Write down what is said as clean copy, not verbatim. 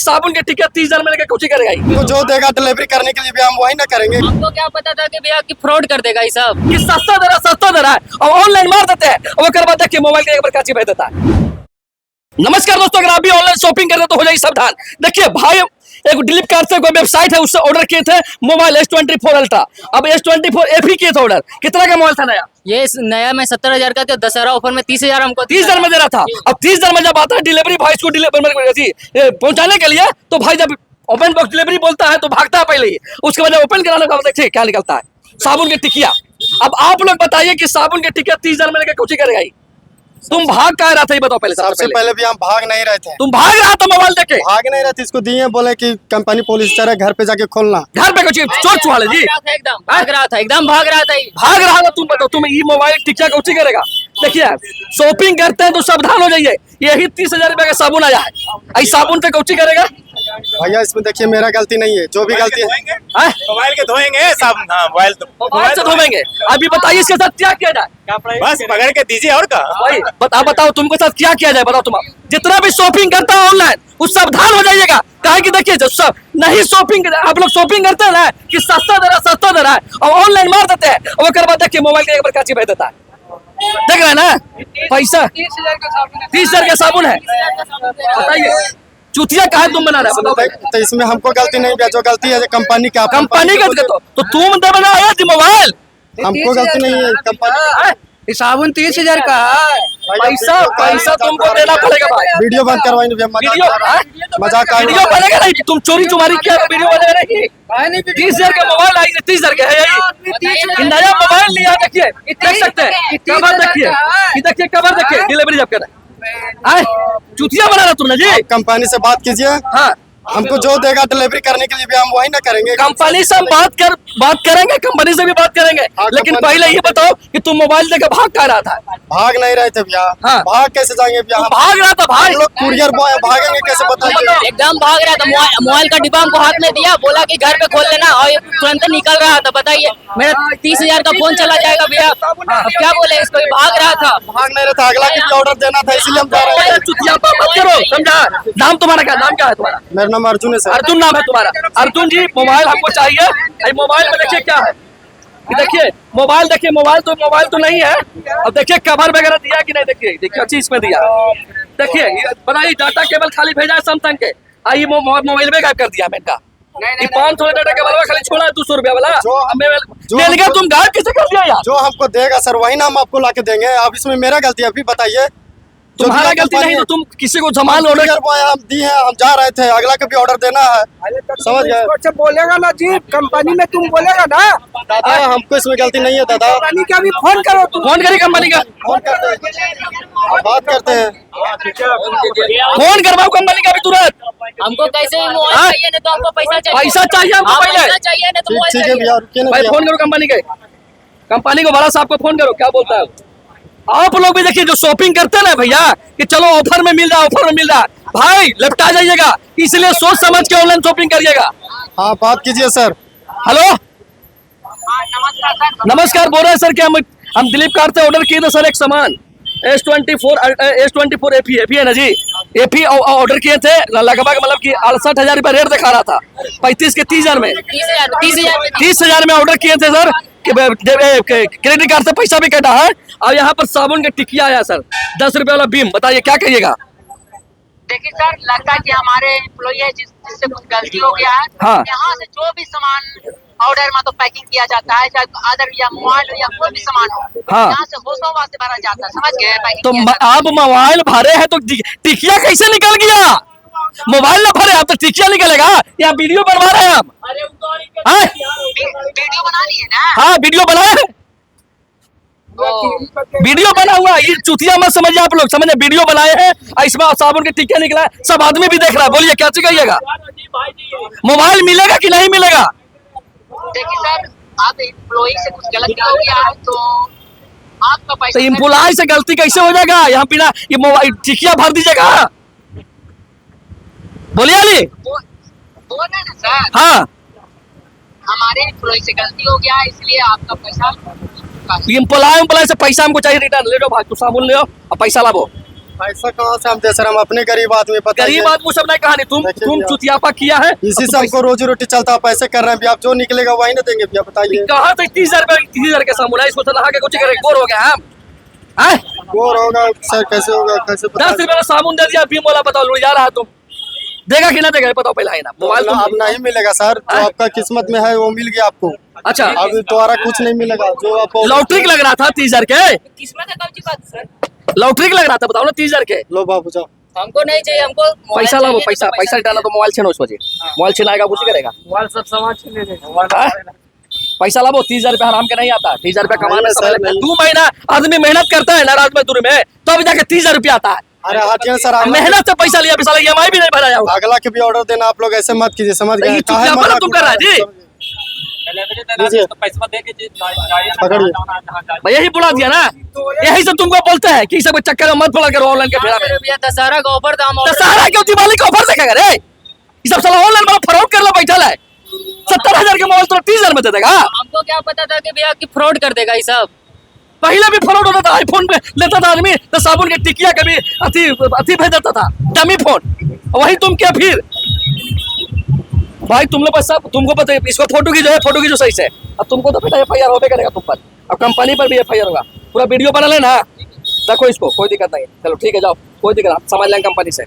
साबुन के टिकट 30,000 में लेकर कुछ ही करेगा ही। तो जो देगा डिलीवरी करने के लिए भी हम वही ना करेंगे। हमको क्या पता था कि भैया कि फ्रॉड कर देगा ये सब। कि सस्ता दे रहा है और ऑनलाइन मार देते हैं और वो करवा के मोबाइल के एक बार काची भेज देता है। नमस्कार दोस्तों, अगर आप भी ऑनलाइन शॉपिंग कर रहे हो तो हो जाइए सावधान। देखिए भाई, एक फ्लिपकार्ट से कोई वेबसाइट है, उससे ऑर्डर किए थे मोबाइल S24 अल्ट्रा। अब S24 FE किए थे ऑर्डर। कितना का मोबाइल था नया? ये नया में 70,000 का था, दशहरा ऑफर में 30,000 हमको 30,000 में दे रहा था। अब 30,000 में जब आता है डिलीवरी भाई इसको पहुंचाने के लिए, तो भाई जब ओपन बॉक्स डिलीवरी बोलता है तो भागता है पहले ही। उसके बाद ओपन कराने का देखिए क्या निकलता है, साबुन की टिकिया। अब आप लोग बताइए कि साबुन की टिकिया 30,000 में लेकर कुछ ही करेगा ही। तुम भाग कह रहा था ये बताओ पहले। सबसे पहले भी हम भाग नहीं रहे थे। तुम भाग रहा था मोबाइल देखे? भाग नहीं रहे थे, इसको दिए, बोले कि कंपनी पुलिस चले घर पे जाके खोलना। घर पे कुछ चोर चुहाले जी एकदम भाग रहा था भाग रहा था। तुम बताओ, तुम ये मोबाइल टिकिया कुछ ही करेगा? देखिए, शॉपिंग करते हैं तो सावधान हो जाइए। यही 30,000 रुपए का साबुन आया है, इस साबुन पे कुछ ही करेगा भैया। इसमें देखिए मेरा गलती नहीं है, जो भी गलती है मोबाइल के धोएंगे साबुन। हाँ, मोबाइल से धोएंगे। अभी बताइए इसके साथ क्या किया जाए? बस पकड़ के दीजिए और का। भाई बताओ तुमको साथ क्या किया जाए, बताओ। तुम जितना भी शॉपिंग करता है ऑनलाइन उस सावधान हो जाइएगा। काहे कि देखिए, जो सब नहीं शॉपिंग आप लोग शॉपिंग करते हैं ना कि सस्ता दे रहा है और ऑनलाइन मार देते हैं और वो करवा के मोबाइल के एक बार काची भेज देता है। देख रहे हैं ना, पैसा 30,000 का साबुन है। बताइए चुतिया काहे तुम बना रहे हो? तो इसमें हमको गलती नहीं है, जो गलती है कंपनी का। कंपनी का तो तुम दे बनाया थी मोबाइल। हमको गलती नहीं है कंपनी। साबुन 30,000 का है। पैसा तुमको देना पड़ेगा भाई। वीडियो बंद करवाएंगे मजाक वीडियो बनेगा नहीं। तुम चोरी चुमारी किया वीडियो बनेगा नहीं। 30,000 का मोबाइल आई, 30,000 का है यही। नया मोबाइल लिया, देखिए देख सकते हैं कवर, देखिए कवर, देखिए डिलीवरी जब कर चुतिया बना रहा तुमने जी। कंपनी से बात कीजिए। हाँ, हमको जो देगा डिलीवरी करने के लिए भी हम वही ना करेंगे। कंपनी से हम बात करेंगे, कंपनी से भी बात करेंगे। लेकिन पहले ये बताओ कि तुम मोबाइल लेकर भाग क्या रहा था? भाग नहीं रहे थे भैया। हाँ। भाग कैसे जाएंगे भैया? भाग रहा था भाई। लोग कुरियर बॉय भागेंगे कैसे, बताइए। एकदम भाग रहा था। मोबाइल का डिब्बा हमको हाथ में दिया, बोला कि घर पे खोल लेना, और ये तुरंत निकल रहा था। बताइए, मेरा 30,000 का फोन चला जाएगा भैया। अब क्या बोले इसको, भाग रहा था। भाग नहीं रहा था, अगला के भी ऑर्डर देना था, इसलिए हम जा रहे थे। चुतिया मत करो, समझा? नाम तुम्हारा क्या? नाम क्या है तुम्हारा? मेरा नाम अर्जुन है सर। अर्जुन नाम है तुम्हारा? अर्जुन जी, मोबाइल हमको चाहिए। मोबाइल में देखिए क्या है, देखिए मोबाइल, देखिए मोबाइल तो नहीं है। अब देखिए कवर वगैरह दिया कि नहीं, देखिए अच्छी इसमें दिया। देखिए बताइए, डाटा केबल खाली भेजा है सैमसंग के, आई मोबाइल में गायब कर दिया मैं इनका। 500 डाटा केबल खाली छोड़ा है, 200 रुपया वाला। तुम गायब कैसे कर दिया यार? जो हमको देगा सर वही ना हम आपको ला के देंगे। अब इसमें मेरा गलती है, अभी बताइए। तुम्हारा गलती नहीं तो तुम किसी को सामान ऑर्डर हम दिए हैं, हम जा रहे थे, अगला को भी ऑर्डर देना है। समझ गए? बोलेगा ना जी, कंपनी में तुम बोलेगा ना। दादा हमको इसमें गलती नहीं है दादा। कंपनी का भी फोन करो, तुम फोन करिए कंपनी का, फोन करते हैं, बात करते हैं। फोन करवाओ कंपनी का भी तुरंत। हमको कैसे भी मोबाइल चाहिए, नहीं तो हमको पैसा चाहिए। पैसा चाहिए हमको पहले। पैसा चाहिए, नहीं तो मोबाइल ठीक है चाहिए। भैया, रुकिए ना भाई भैया। फोन करो कंपनी को बड़ा साहब को फोन करो, क्या बोलता है? आप लोग भी देखिए, जो शॉपिंग करते हैं ना भैया कि चलो ऑफर में मिल रहा है, भाई लेपटा जाइएगा। इसलिए सोच समझ के ऑनलाइन शॉपिंग करिएगा। हाँ, बात कीजिए सर। हेलो, नमस्कार। बोल रहे हैं सर कि हम दिलीप कार से ऑर्डर किए थे सर एक सामान S24 FE है ना जी। FE ऑर्डर किए थे, लगभग मतलब कि 68,000 रुपया रेट दिखा रहा था। 35 के 30,000 में 30,000 में ऑर्डर किए थे सर। क्रेडिट कार्ड से पैसा भी कटा है और यहाँ पर साबुन का टिकिया आया सर, 10 रुपये वाला बीम। बताइए क्या कहिएगा? देखिए सर, लगता है कि हमारे एम्प्लॉई है जिससे कुछ गलती हो गया है। हाँ। यहाँ से जो भी सामान ऑर्डर में तो पैकिंग किया जाता है, चाहे अदर या मोबाइल हो या कोई भी सामान हो, हाँ। यहाँ से होशोबा से भरा जाता है। समझ गए? पैकिंग तो किया जाता है। आप मोबाइल भरे हैं तो टिकिया कैसे निकल गया? मोबाइल ना भरे आप तो टिकिया निकलेगा? या वीडियो बनवा रहे हैं आप? वीडियो बना लिए ना? हाँ, वीडियो बनाए हैं, वीडियो बना हुआ। ये चुतिया मत समझिए आप लोग, समझे? वीडियो बनाए हैं, इसमें साबुन के टिकिया निकला है, सब आदमी भी देख रहा है। बोलिए क्या चाहिएगा? मोबाइल मिलेगा कि नहीं मिलेगा? देखिए सर, आप एम्प्लॉई से कुछ गलती हो गया है तो आपका पैसा। तो एम्प्लॉय से गलती कैसे हो जाएगा? यहाँ बिना ये मोबाइल टिकिया भर दीजिएगा। बोलिए अली। बोल रहे ना सर, हाँ, हमारे एम्प्लॉई से गलती हो गया है, इसलिए आपका पैसा। एम्प्लॉय से पैसा हमको चाहिए रिटर्न। ले लो भाई, तू साबुन ले और पैसा लाओ। पैसा कहाँ से हम दे सर, हम अपने गरीब आदमी, बताइए। गरीब आदमी सब नहीं कहानी, तुम भैया। चुतियापा किया है। इसी से हमको रोजी रोटी चलता है, पैसे कर रहे हैं भैया, आप जो निकलेगा वही ना देंगे भैया, बताइए। कहाँ से 30,000 रुपए 30,000 के सामने इसको तो नहा के कुछ करे, गोर हो गया हम हैं? और होगा सर, कैसे होगा, कैसे 10 रुपए का साबुन दे दिया, भीम वाला बताओ लुट जा रहा है तुम, देगा कि ना देगा बताओ पहले ही ना। मोबाइल अब नहीं मिलेगा सर, जो आपका किस्मत में है वो मिल गया आपको। अच्छा अब दोबारा कुछ नहीं मिलेगा, जो आपको लॉटरी लग रहा था 30,000 के, किस्मत है कौन सी बात सर? लॉटरी लग रहा था बताओ ना 30,000 के। लो बाबू जाओ, हमको नहीं चाहिए, हमको मोबाइल पैसा लाओ, चाहिए, पैसा तो पैसा डाला तो मोबाइल छीनो, सोचिए मोबाइल छिनाएगा कुछ ही करेगा। मोबाइल सब सामान छीन ले हाँ? पैसा लाओ, 30,000 रुपया हराम के नहीं आता, 30,000 रुपया कमाने नहीं, समय सर, लगता है। नहीं। 2 महीना आदमी मेहनत करता है ना रात मजदूरी में, तब जाके 30,000 रुपया आता है। अरे हटिए सर, मेहनत से पैसा लिया, पैसा EMI भी नहीं भरा जाओगा। अगला के भी ऑर्डर देना, आप लोग ऐसे मत कीजिए, समझ गए? ये काहे चुतियापा मजाक तुम कर रहा है जी। लीजिए, पकड़िए। भाई यही बुला दिया ना, यही सब तुमको बोलते हैं कि सब चक्कर में मत बोला करो ऑनलाइन के फेरा में। भैया दशहरा का ऑफर था, हम order- दशहरा क्यों, दिवाली का ऑफर देखेगा रे? ये सब साला ऑनलाइन वाला फ्रॉड कर लो बैठा है। 70,000 के मोबाइल तो 30,000 में दे देगा। हमको क्या पता था कि भैया की फ्रॉड कर देगा ये सब। पहले भी फ्रॉड होता था, आईफोन पे लेता था आदमी तो साबुन की टिकिया कभी अति भेज देता था, डमी फोन। वही तुम क्या फिर भाई, तुम लोग सब तुमको पता है, इसको फोटो की जो है फोटो की जो सही से, अब तुमको तो बेटा FIR होबे करेगा तुम पर, अब कंपनी पर भी FIR होगा। पूरा वीडियो बना लेना, देखो इसको, कोई दिक्कत नहीं है। चलो ठीक है, जाओ, कोई दिक्कत, समझ लेंगे कंपनी से।